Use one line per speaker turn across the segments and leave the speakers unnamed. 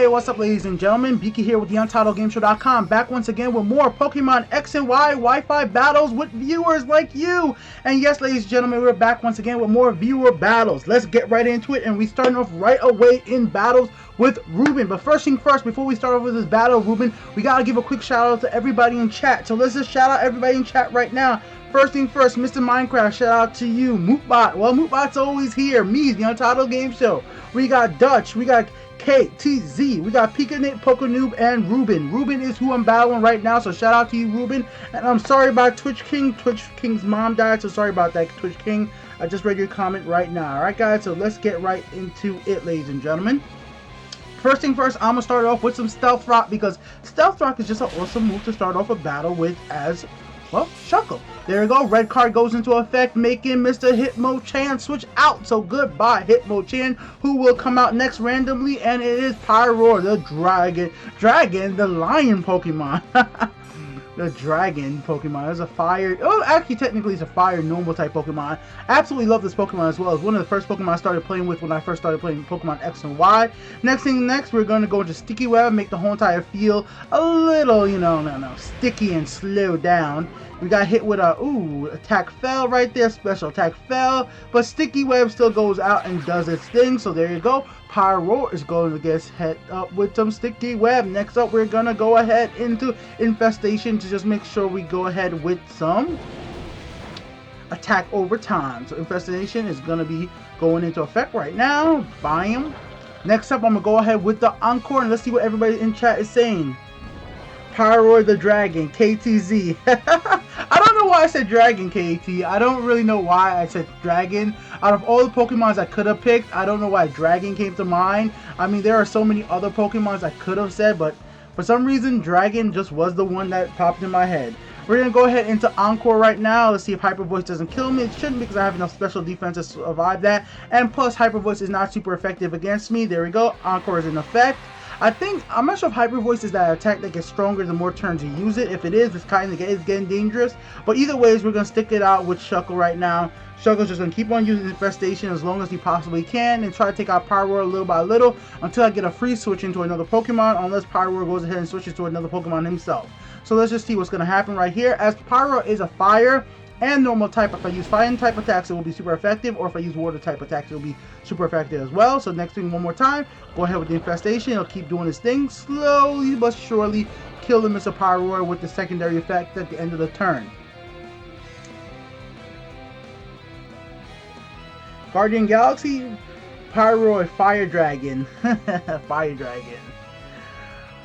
Hey, what's up, ladies and gentlemen? BIKI here with the UntitledGameShow.com, back once again with more Pokemon X and Y Wi-Fi battles with viewers like you. And yes, ladies and gentlemen, we're back once again with more viewer battles. Let's get right into it, and we starting off right away in battles with Ruben. But first thing first, before we start off with this battle, Ruben, we gotta give a quick shout out to everybody in chat. So let's just shout out everybody in chat right now. First thing first, Mr. Minecraft, shout out to you. Mootbot, well, Mootbot's always here. Me, the Untitled Game Show. We got Dutch, we got KTZ, we got Pikanit, Pokonoob, and Ruben. Ruben is who I'm battling right now, so shout out to you, Ruben. And I'm sorry about Twitch King. Twitch King's mom died, so sorry about that, Twitch King. I just read your comment right now. Alright, guys, so let's get right into it, ladies and gentlemen. First thing first, I'm going to start off with some Stealth Rock, because Stealth Rock is just an awesome move to start off a battle with as, well, Shuckle. There we go. Red card goes into effect, making Mr. Hitmonchan switch out. So goodbye, Hitmonchan, who will come out next randomly, and it is Pyroar, the dragon, the lion Pokemon. The dragon Pokemon. There's a fire. Oh, actually, technically, it's a fire normal type Pokemon. I absolutely love this Pokemon as well. It's one of the first Pokemon I started playing with when I first started playing Pokemon X and Y. Next, we're going to go into Sticky Web, make the whole entire field a little, sticky and slow down. We got hit with a, attack fell right there, special attack fell, but Sticky Web still goes out and does its thing, so there you go. Pyroar is going to get hit up with some Sticky Web. Next up, we're going to go ahead into Infestation to just make sure we go ahead with some attack over time. So Infestation is going to be going into effect right now. Bam. Next up, I'm going to go ahead with the Encore, and let's see what everybody in chat is saying. Pyroar the Dragon, KTZ. I don't know why I said Dragon, KT. I don't really know why I said Dragon. Out of all the Pokemons I could have picked, I don't know why Dragon came to mind. I mean, there are so many other Pokemons I could have said, but for some reason, Dragon just was the one that popped in my head. We're going to go ahead into Encore right now. Let's see if Hyper Voice doesn't kill me. It shouldn't, because I have enough special defense to survive that. And plus, Hyper Voice is not super effective against me. There we go. Encore is in effect. I'm not sure if Hyper Voice is that attack that gets stronger the more turns you use it. If it is, it's getting dangerous. But either ways, we're going to stick it out with Shuckle right now. Shuckle's just going to keep on using Infestation as long as he possibly can, and try to take out Pyroar little by little until I get a free switch into another Pokemon, unless Pyroar goes ahead and switches to another Pokemon himself. So let's just see what's going to happen right here. As Pyroar is a fire and normal type, if I use fire type attacks, it will be super effective, or if I use water type attacks, it will be super effective as well. So next thing, one more time, go ahead with the Infestation. It'll keep doing its thing, slowly but surely kill the Mr. Pyroar with the secondary effect at the end of the turn. Guardian Galaxy, Pyroar, Fire Dragon. Fire Dragon.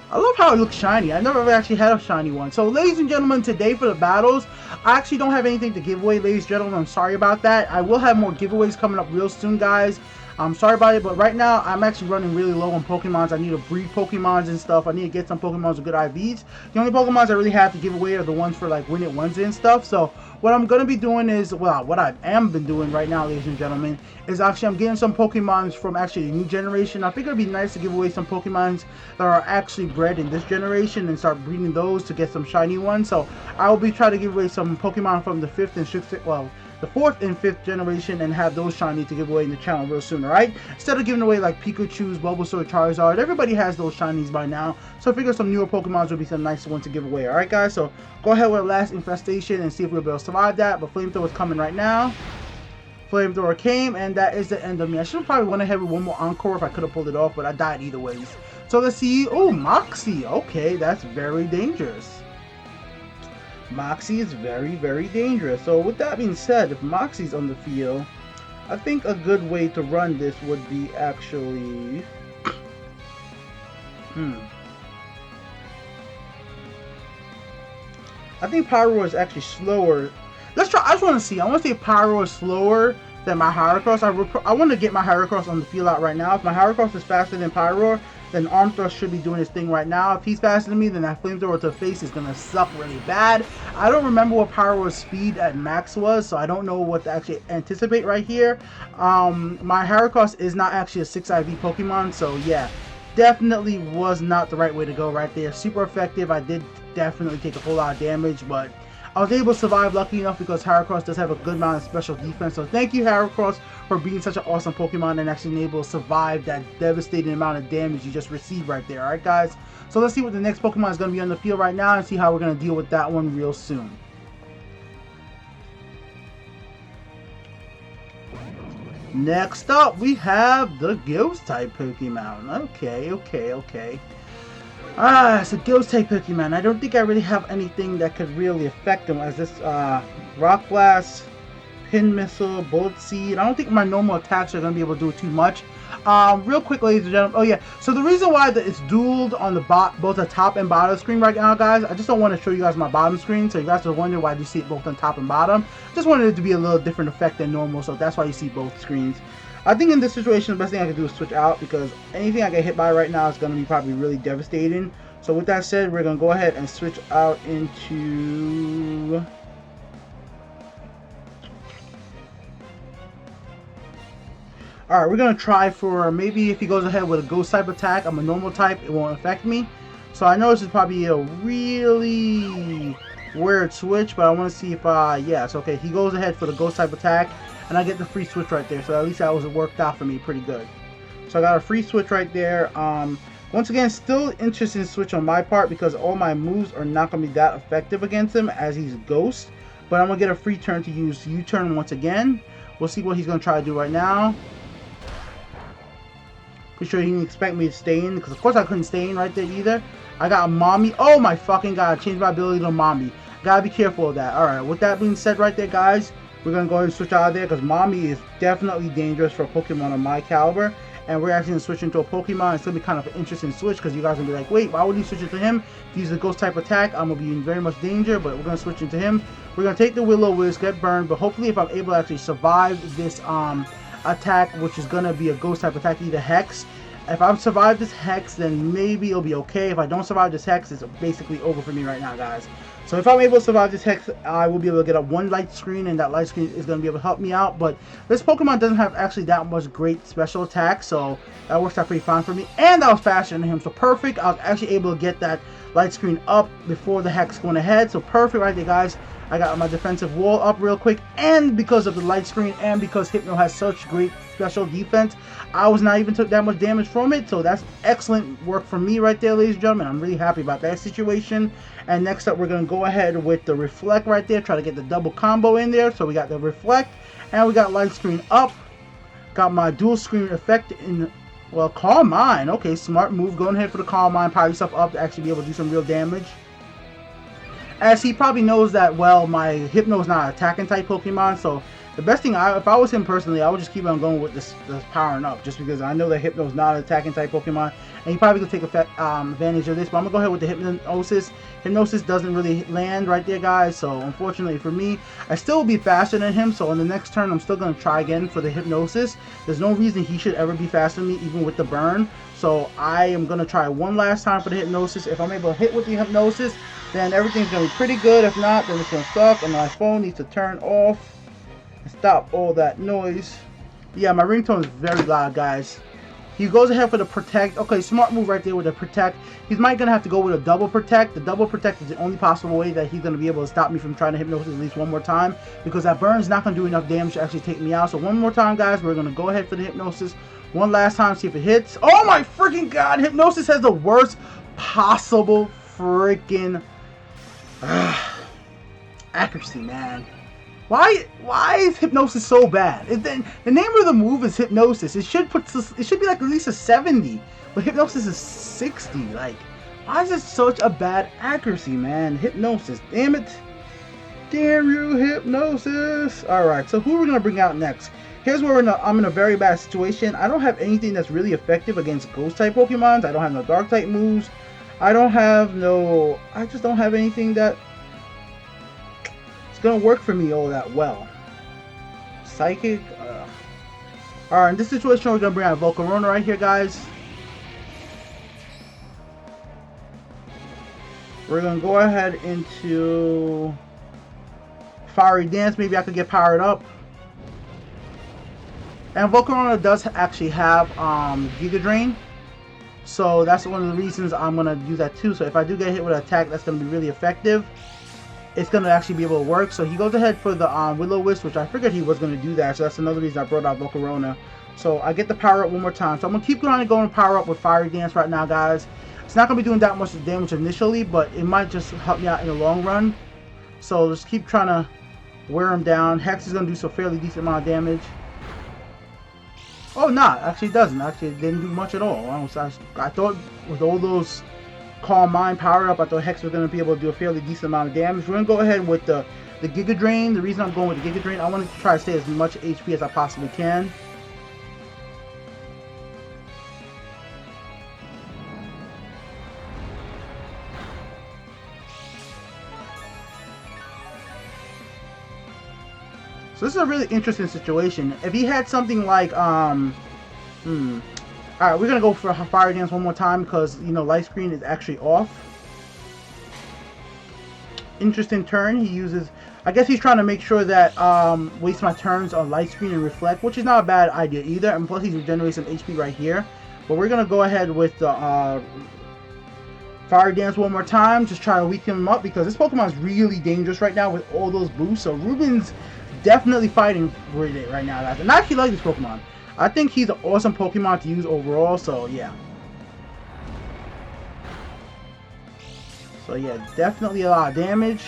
I love how it looks shiny. I never actually had a shiny one. So, ladies and gentlemen, today for the battles, I actually don't have anything to give away, ladies and gentlemen. I'm sorry about that. I will have more giveaways coming up real soon, guys. I'm sorry about it, but right now, I'm actually running really low on Pokemons. I need to breed Pokemons and stuff. I need to get some Pokemons with good IVs. The only Pokemons I really have to give away are the ones for, like, Win It Wednesday and stuff. So, what I'm going to be doing is, well, what I am been doing right now, ladies and gentlemen, is actually I'm getting some Pokemons from actually the new generation. I think it would be nice to give away some Pokemons that are actually bred in this generation and start breeding those to get some shiny ones. So, I will be trying to give away some Pokemon from the 5th and 6th, well, the 4th and 5th generation, and have those shiny to give away in the channel real soon, alright? Instead of giving away like Pikachu's, Bulbasaur, Charizard, everybody has those shinies by now. So I figure some newer Pokemons would be some nice ones to give away, alright guys? So go ahead with the last Infestation and see if we'll be able to survive that. But Flamethrower is coming right now. Flamethrower came, and that is the end of me. I should have probably went ahead with one more Encore if I could have pulled it off, but I died either ways. So let's see. Oh, Moxie. Okay, that's very dangerous. Moxie is very, very dangerous. So with that being said, if Moxie's on the field, I think a good way to run this would be actually... I think Pyroar is actually slower. Let's try. I just want to see. I want to see if Pyroar is slower than my Heracross. I want to get my Heracross on the field out right now. If my Heracross is faster than Pyroar, then Arm Thrust should be doing his thing right now. If he's faster than me, then that Flamethrower to the face is going to suck really bad. I don't remember what Pyroar's speed at max was, so I don't know what to actually anticipate right here. My Heracross is not actually a 6 IV Pokemon, so yeah, definitely was not the right way to go right there. Super effective. I did definitely take a whole lot of damage, but I was able to survive, lucky enough, because Heracross does have a good amount of special defense. So thank you, Heracross, for being such an awesome Pokemon and actually being able to survive that devastating amount of damage you just received right there. Alright, guys? So let's see what the next Pokemon is going to be on the field right now and see how we're going to deal with that one real soon. Next up, we have the Ghost-type Pokemon. Okay. It's a Ghost-type Pokemon. I don't think I really have anything that could really affect him, as this Rock Blast, Pin Missile, Bullet Seed. I don't think my normal attacks are going to be able to do too much. Real quick, ladies and gentlemen. Oh yeah, so the reason why it's dueled on the both the top and bottom screen right now, guys, I just don't want to show you guys my bottom screen, so you guys are wondering why you see it both on top and bottom. Just wanted it to be a little different effect than normal, so that's why you see both screens. I think in this situation, the best thing I can do is switch out, because anything I get hit by right now is going to be probably really devastating. So with that said, we're going to go ahead and switch out into... Alright, we're going to try for, maybe if he goes ahead with a Ghost type attack, I'm a normal type, it won't affect me. So I know this is probably a really weird switch, but I want to see if, yes, okay, he goes ahead for the Ghost type attack, and I get the free switch right there, so at least that was worked out for me pretty good. So I got a free switch right there. Once again, still interesting switch on my part, because all my moves are not going to be that effective against him, as he's Ghost. But I'm going to get a free turn to use U-turn once again. We'll see what he's going to try to do right now. Pretty sure he didn't expect me to stay in, because of course I couldn't stay in right there either. I got a Mommy. Oh my fucking god, I changed my ability to Mommy. Gotta be careful of that. Alright, with that being said right there, guys, we're going to go ahead and switch out of there, because Mommy is definitely dangerous for a Pokemon of my caliber. And we're actually going to switch into a Pokemon. It's going to be kind of an interesting switch, because you guys are going to be like, wait, why would you switch into him? If you use a Ghost type attack, I'm going to be in very much danger, but we're going to switch into him. We're going to take the Will-O-Wisp, get burned, but hopefully if I'm able to actually survive this attack, which is going to be a Ghost type attack, either Hex. If I survive this Hex, then maybe it'll be okay. If I don't survive this Hex, it's basically over for me right now, guys. So if I'm able to survive this Hex, I will be able to get up one light screen, and that light screen is going to be able to help me out. But this Pokemon doesn't have actually that much great special attack, so that works out pretty fine for me. And I was faster than him, so perfect. I was actually able to get that light screen up before the Hex went ahead, so perfect right there, guys. I got my defensive wall up real quick, and because of the light screen and because Hypno has such great special defense, I was not even took that much damage from it. So that's excellent work for me right there, ladies and gentlemen. I'm really happy about that situation. And next up, we're going to go ahead with the Reflect right there, try to get the double combo in there. So we got the Reflect, and we got light screen up, got my dual screen effect in, well, Calm Mind. Okay, smart move, going ahead for the Calm Mind, power yourself up to actually be able to do some real damage. As he probably knows that, well, my Hypno is not an attacking type Pokemon, so the best thing, if I was him personally, I would just keep on going with this powering up, just because I know that Hypno is not an attacking type Pokemon, and he probably could take advantage of this. But I'm gonna go ahead with the Hypnosis. Hypnosis doesn't really land right there, guys, so unfortunately for me, I still will be faster than him. So on the next turn, I'm still gonna try again for the Hypnosis. There's no reason he should ever be faster than me, even with the burn. So I am gonna try one last time for the Hypnosis. If I'm able to hit with the Hypnosis, then everything's gonna be pretty good. If not, then it's gonna suck, and my phone needs to turn off and stop all that noise. Yeah, my ringtone is very loud, guys. He goes ahead for the Protect. Okay, smart move right there with the Protect. He's might gonna have to go with a double Protect. The double Protect is the only possible way that he's gonna be able to stop me from trying to Hypnosis at least one more time, because that burn is not gonna do enough damage to actually take me out. So one more time, guys, we're gonna go ahead for the Hypnosis one last time, see if it hits. Oh my freaking god! Hypnosis has the worst possible freaking accuracy, man. Why is Hypnosis so bad? The name of the move is Hypnosis. It should be like at least a 70, but Hypnosis is 60. Like, why is it such a bad accuracy, man? Hypnosis, damn it. Damn you, Hypnosis. Alright, so who are we gonna bring out next? Here's where I'm in a very bad situation. I don't have anything that's really effective against Ghost type Pokemons. I don't have no Dark type moves. I just don't have anything that gonna work for me all that well. Psychic. Alright, in this situation, we're gonna bring out Volcarona right here, guys. We're gonna go ahead into Fiery Dance. Maybe I could get powered up. And Volcarona does actually have Giga Drain, so that's one of the reasons I'm gonna do that too. So if I do get hit with an attack, that's gonna be really effective. it's going to actually be able to work. So he goes ahead for the Will-O-Wisp, which I figured he was going to do that. So that's another reason I brought out Volcarona. So I get the power up one more time. So I'm going to keep going power up with Fiery Dance right now, guys. It's not going to be doing that much damage initially, but it might just help me out in the long run. So just keep trying to wear him down. Hex is going to do some fairly decent amount of damage. Oh, nah, actually it doesn't. Actually, it didn't do much at all. I thought with all those Calm Mind powered up, I thought Hex was going to be able to do a fairly decent amount of damage. We're going to go ahead with the Giga Drain. The reason I'm going with the Giga Drain, I want to try to stay as much HP as I possibly can. So this is a really interesting situation. If he had something like, alright, we're going to go for Fire Dance one more time because, you know, Light Screen is actually off. Interesting turn. He uses, I guess he's trying to make sure that, waste my turns on Light Screen and Reflect, which is not a bad idea either. And plus he's regenerating some HP right here. But we're going to go ahead with the, Fire Dance one more time. Just try to weaken him up because this Pokemon is really dangerous right now with all those boosts. So Ruben's definitely fighting with it right now, guys. And I actually like this Pokemon. I think he's an awesome Pokemon to use overall, so yeah. So yeah, definitely a lot of damage.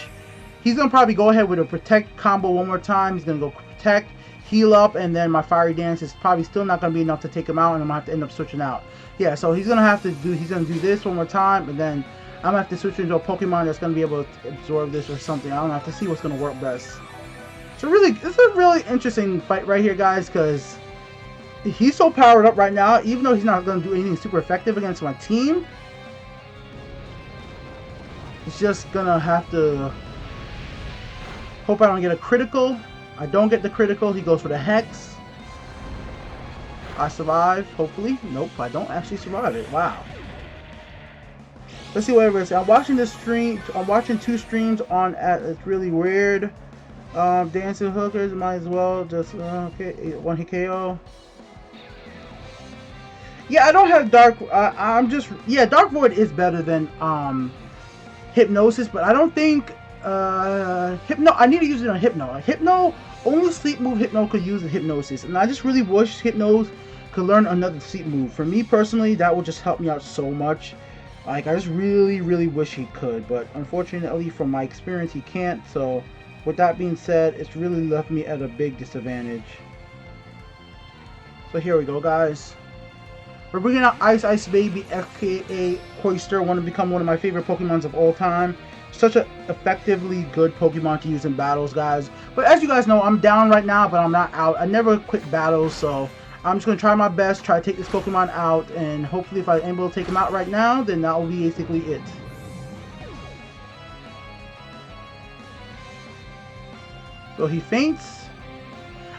He's going to probably go ahead with a Protect combo one more time. He's going to go Protect, heal up, and then my Fiery Dance is probably still not going to be enough to take him out, and I'm going to have to end up switching out. Yeah, so he's going to do this one more time, and then I'm going to have to switch into a Pokemon that's going to be able to absorb this or something. I don't know, I have to see what's going to work best. It's a really interesting fight right here, guys, because he's so powered up right now, even though he's not going to do anything super effective against my team. It's just going to have to hope I don't get a critical. I don't get the critical. He goes for the Hex. I survive, hopefully. Nope, I don't actually survive it. Wow. Let's see what everybody says. I'm watching this stream. I'm watching 2 streams on it's really weird. Dancing hookers, might as well just okay, 1 hit KO. Yeah, I don't have Dark. Dark Void is better than Hypnosis, but I don't think Hypno. I need to use it on Hypno. Hypno only sleep move Hypno could use the Hypnosis, and I just really wish Hypno could learn another sleep move. For me personally, that would just help me out so much. Like I just really wish he could, but unfortunately, from my experience, he can't. So. With that being said, it's really left me at a big disadvantage. So here we go, guys. We're bringing out Ice Baby, aka Coister, want to become one of my favorite Pokemons of all time. Such an effectively good Pokemon to use in battles, guys. But as you guys know, I'm down right now, but I'm not out. I never quit battles, so I'm just going to try my best, try to take this Pokemon out, and hopefully if I'm able to take him out right now, then that will be basically it. So he faints.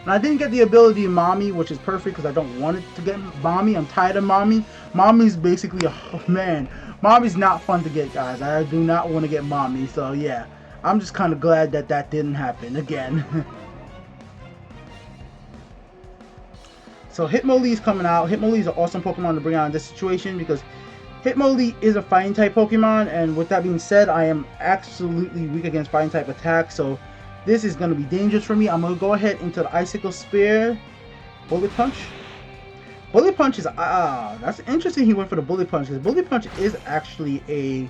And I didn't get the ability Mommy, which is perfect because I don't want it to get Mommy. I'm tired of Mommy. Mommy's basically, oh man, Mommy's not fun to get, guys. I do not want to get Mommy. So yeah, I'm just kind of glad that that didn't happen again. So Hitmonlee is coming out. Hitmonlee is an awesome Pokemon to bring out in this situation because Hitmonlee is a fighting type Pokemon. And with that being said, I am absolutely weak against fighting type attacks. So this is going to be dangerous for me. I'm going to go ahead into the Icicle Spear. Bullet Punch. Bullet Punch is, that's interesting he went for the Bullet Punch. Because Bullet Punch is actually a,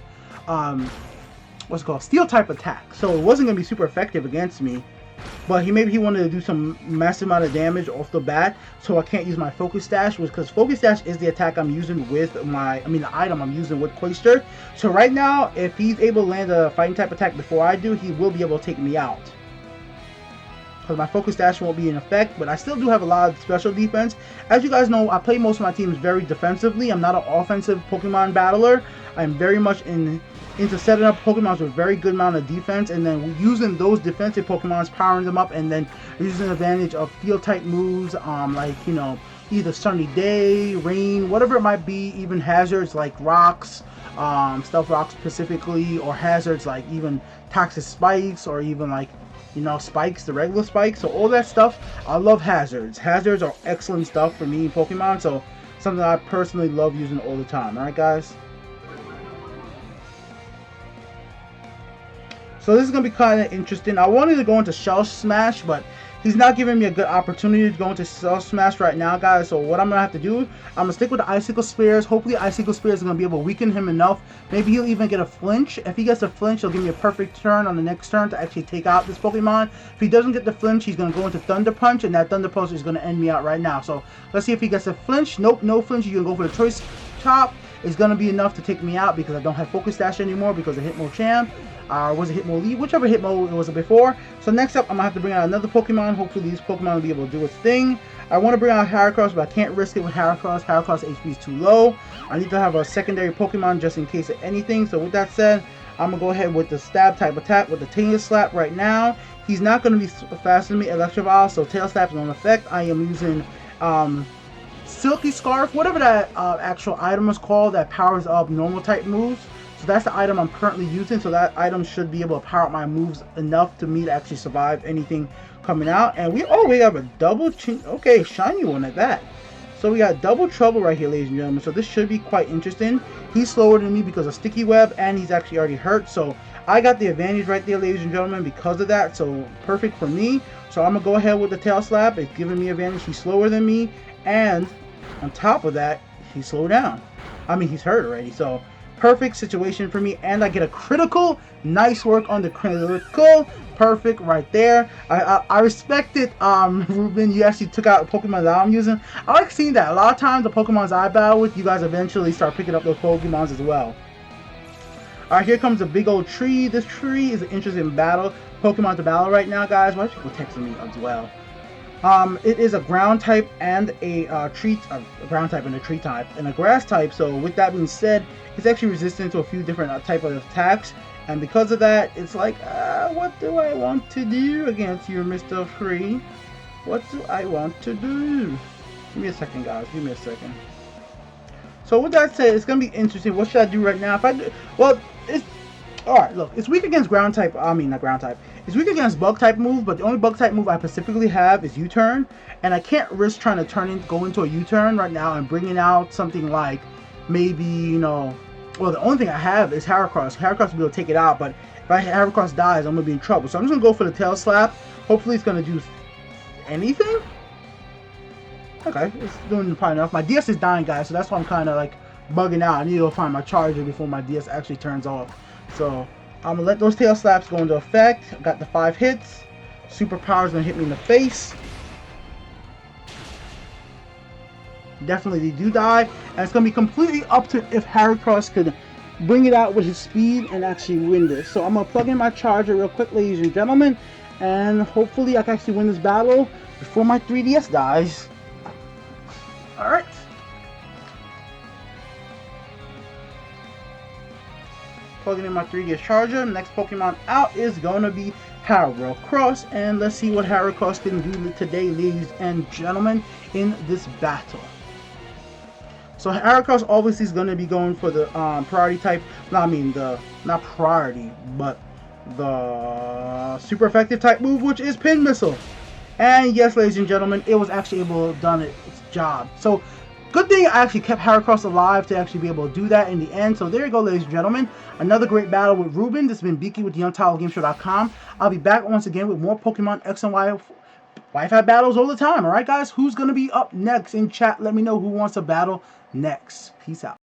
what's it called? Steel type attack. So it wasn't going to be super effective against me. But maybe he wanted to do some massive amount of damage off the bat. So I can't use my Focus Dash. Because Focus Dash is the attack I'm using with the item I'm using with Coister. So right now, if he's able to land a fighting type attack before I do, he will be able to take me out. Because my Focus Dash won't be in effect, but I still do have a lot of special defense. As you guys know, I play most of my teams very defensively. I'm not an offensive Pokemon battler. I'm very much into setting up Pokemons with very good amount of defense, and then using those defensive Pokemons, powering them up, and then using advantage of field type moves, like, you know, either Sunny Day, Rain, whatever it might be, even hazards like Rocks, Stealth Rocks specifically, or hazards like even Toxic Spikes, or even like, you know, spikes, the regular spikes. So all that stuff, I love hazards. Hazards are excellent stuff for me in Pokemon, so something I personally love using all the time. Alright, guys? So this is going to be kind of interesting. I wanted to go into Shell Smash, but he's not giving me a good opportunity to go into Shell Smash right now, guys. So what I'm going to have to do, I'm going to stick with the Icicle Spears. Hopefully Icicle Spears is going to be able to weaken him enough. Maybe he'll even get a flinch. If he gets a flinch, he'll give me a perfect turn on the next turn to actually take out this Pokemon. If he doesn't get the flinch, he's going to go into Thunder Punch, and that Thunder Punch is going to end me out right now. So let's see if he gets a flinch. Nope, no flinch. You're going to go for the Choice Chop. It's going to be enough to take me out because I don't have Focus Dash anymore because of Hitmonchan. Was it Hitmonlee? Whichever Hitmo it was before. So next up, I'm going to have to bring out another Pokemon. Hopefully these Pokemon will be able to do its thing. I want to bring out Heracross, but I can't risk it with Heracross. Heracross HP is too low. I need to have a secondary Pokemon just in case of anything. So with that said, I'm going to go ahead with the Stab type attack with the Tail Slap right now. He's not going to be faster than me, Electrovile, so Tail Slap is on effect. I am using Silky Scarf, whatever that actual item is called that powers up normal type moves. So that's the item I'm currently using. So that item should be able to power up my moves enough to me to actually survive anything coming out. And we have a double shiny one at that. So we got double trouble right here, ladies and gentlemen. So this should be quite interesting. He's slower than me because of Sticky Web, and he's actually already hurt. So I got the advantage right there, ladies and gentlemen, because of that. So perfect for me. So I'm gonna go ahead with the Tail Slap. It's giving me advantage. He's slower than me, and on top of that, he's slowed down. I mean, he's hurt already. So perfect situation for me, and I get a critical. Nice work on the critical. Perfect right there. I respect it, Ruben. You actually took out the Pokemon that I'm using. I like seeing that. A lot of times the Pokemons I battle with, you guys eventually start picking up those Pokemons as well. Alright, here comes a big old tree. This tree is an interesting battle. Pokemon to battle right now, guys. Why are people texting me as well? It is a ground type and a ground type and a tree type and a grass type. So with that being said, it's actually resistant to a few different type of attacks. And because of that, it's like, what do I want to do against you, Mr. Free? What do I want to do? Give me a second, guys. Give me a second. So with that said, it's gonna be interesting. What should I do right now? If I do, well, it's all right. Look, it's weak against ground type. I mean, not ground type. It's weak against bug type moves, but the only bug type move I specifically have is U-turn, and I can't risk trying to go into a U-turn right now and bringing out something like maybe, you know. Well, the only thing I have is Heracross. Heracross will be able to take it out, but if Heracross dies, I'm going to be in trouble. So I'm just going to go for the Tail Slap. Hopefully it's going to do anything. Okay, it's doing probably enough. My DS is dying, guys, so that's why I'm kind of like bugging out. I need to go find my charger before my DS actually turns off. So I'm going to let those Tail Slaps go into effect. I got the 5 hits. Superpower's going to hit me in the face. Definitely they do die, and it's going to be completely up to if Heracross could bring it out with his speed and actually win this. So I'm going to plug in my charger real quick, ladies and gentlemen, and hopefully I can actually win this battle before my 3DS dies. Alright. Plugging in my 3DS charger. Next Pokemon out is going to be Heracross, and let's see what Heracross can do today, ladies and gentlemen, in this battle. So Heracross obviously is going to be going for the priority type. No, I mean not priority, but the super effective type move, which is Pin Missile. And yes, ladies and gentlemen, it was actually able to done its job. So good thing I actually kept Heracross alive to actually be able to do that in the end. So there you go, ladies and gentlemen. Another great battle with Ruben. This has been BIKI with the UntitledGameShow.com. I'll be back once again with more Pokemon X and Y Wi-Fi battles all the time. Alright, guys? Who's going to be up next in chat? Let me know who wants to battle next. Peace out.